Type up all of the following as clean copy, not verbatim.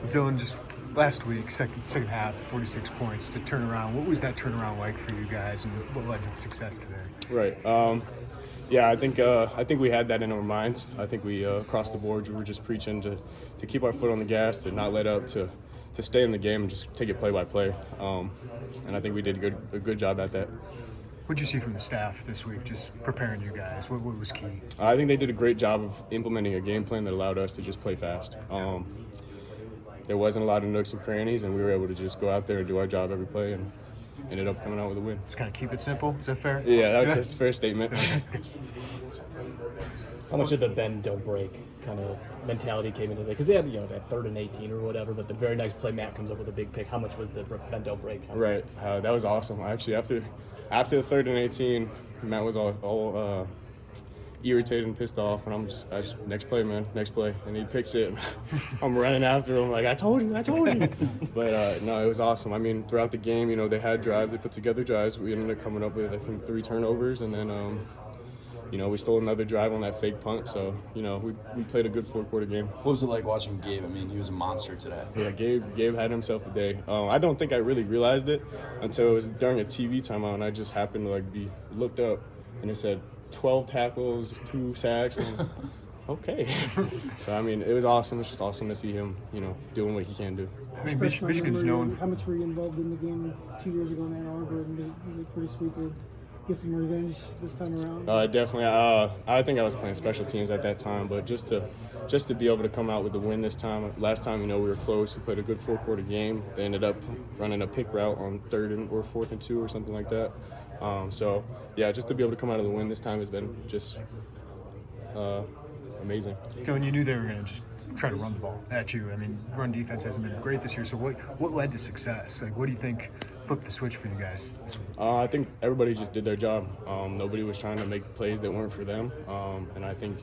Dylan, just last week, second half, 46 points to turn around. What was that turnaround like for you guys, and what led to the success today? Right. Yeah, I think we had that in our minds. I think we across the board we were just preaching to keep our foot on the gas, to not let up, to stay in the game and just take it play by play. And I think we did a good job at that. What did you see from the staff this week, just preparing you guys? What was key? I think they did a great job of implementing a game plan that allowed us to just play fast. There wasn't a lot of nooks and crannies, and we were able to just go out there and do our job every play, and ended up coming out with a win. Just kind of keep it simple. Is that fair? Yeah, that's a fair statement. How much of the bend don't break kind of mentality came into that? Because they had that 3rd and 18 or whatever, but the very next play Matt comes up with a big pick. How much was the bend don't break? Right, that was awesome. Actually, after the 3rd and 18, Matt was all irritated and pissed off, and I just next play, man, next play, and he picks it. I'm running after him like I told you. But no, it was awesome. I mean, throughout the game, they had drives, they put together drives. We ended up coming up with I think 3 turnovers, and then we stole another drive on that fake punt. So we played a good 4-quarter game. What was it like watching Gabe? I mean, he was a monster today. Yeah, Gabe had himself a day. I don't think I really realized it until it was during a TV timeout, and I just happened to be looked up, and it said 12 tackles, 2 sacks. And okay. So I mean, it was awesome. It's just awesome to see him, doing what he can do. I mean, Michigan's known. How much were you involved in the game 2 years ago in Ann Arbor? Was it pretty sweet to get some revenge this time around? Definitely. I think I was playing special teams at that time, but just to be able to come out with the win this time. Last time, we were close. We played a good 4-quarter game. They ended up running a pick route on 3rd or 4th and 2 or something like that. So yeah, just to be able to come out of the win this time has been just amazing. Dylan, you knew they were going to just try to run the ball at you. I mean, run defense hasn't been great this year. So what led to success? What do you think flipped the switch for you guys this week? I think everybody just did their job. Nobody was trying to make plays that weren't for them. And I think,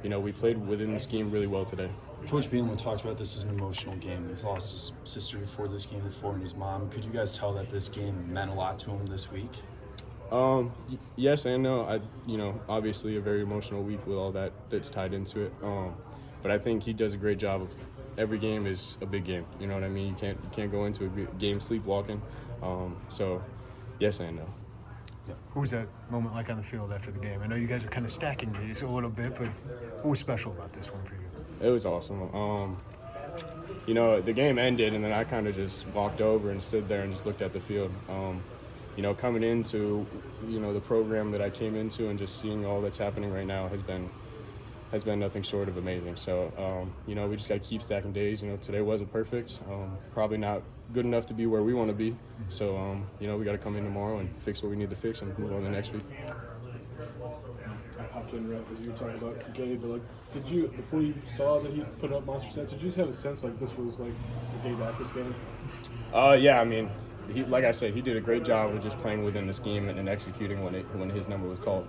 we played within the scheme really well today. Coach Beelan talked about this was an emotional game. He's lost his sister before this game, before, and his mom. Could you guys tell that this game meant a lot to him this week? Yes and no. Obviously a very emotional week with all that's tied into it. But I think he does a great job of every game is a big game. You know what I mean? You can't go into a game sleepwalking. So yes and no. What was that moment like on the field after the game? I know you guys are kind of stacking these a little bit, but what was special about this one for you? It was awesome. The game ended, and then I kind of just walked over and stood there and just looked at the field. Coming into, the program that I came into and just seeing all that's happening right now has been nothing short of amazing. So, we just got to keep stacking days. Today wasn't perfect. Probably not good enough to be where we want to be. So, we got to come in tomorrow and fix what we need to fix and move on to the next week. I popped in right as you were talking about Gabe, but did you, before you saw that he put up monster stats, did you just have a sense this was a Gabe Akers game? Yeah, I mean, like I said, he did a great job of just playing within the scheme and executing when his number was called.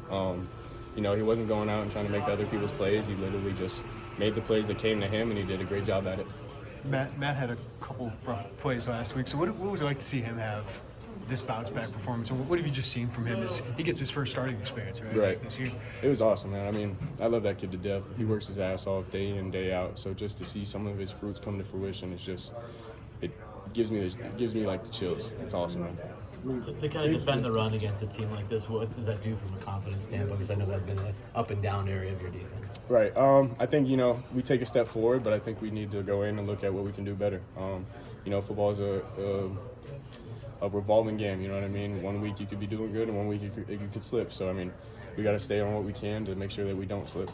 He wasn't going out and trying to make other people's plays. He literally just made the plays that came to him, and he did a great job at it. Matt had a couple rough plays last week. So what was it like to see him have this bounce-back performance? And what have you just seen from him as he gets his first starting experience, right? This year? It was awesome, man. I mean, I love that kid to death. He works his ass off day in, day out. So just to see some of his fruits come to fruition, it gives me the chills. It's awesome, man. To kind of defend the run against a team like this, what does that do from a confidence standpoint? Because I know that's been an up and down area of your defense. Right. I think, we take a step forward, but I think we need to go in and look at what we can do better. Football is a revolving game, you know what I mean? 1 week you could be doing good, and 1 week you could slip. So, I mean, we got to stay on what we can to make sure that we don't slip.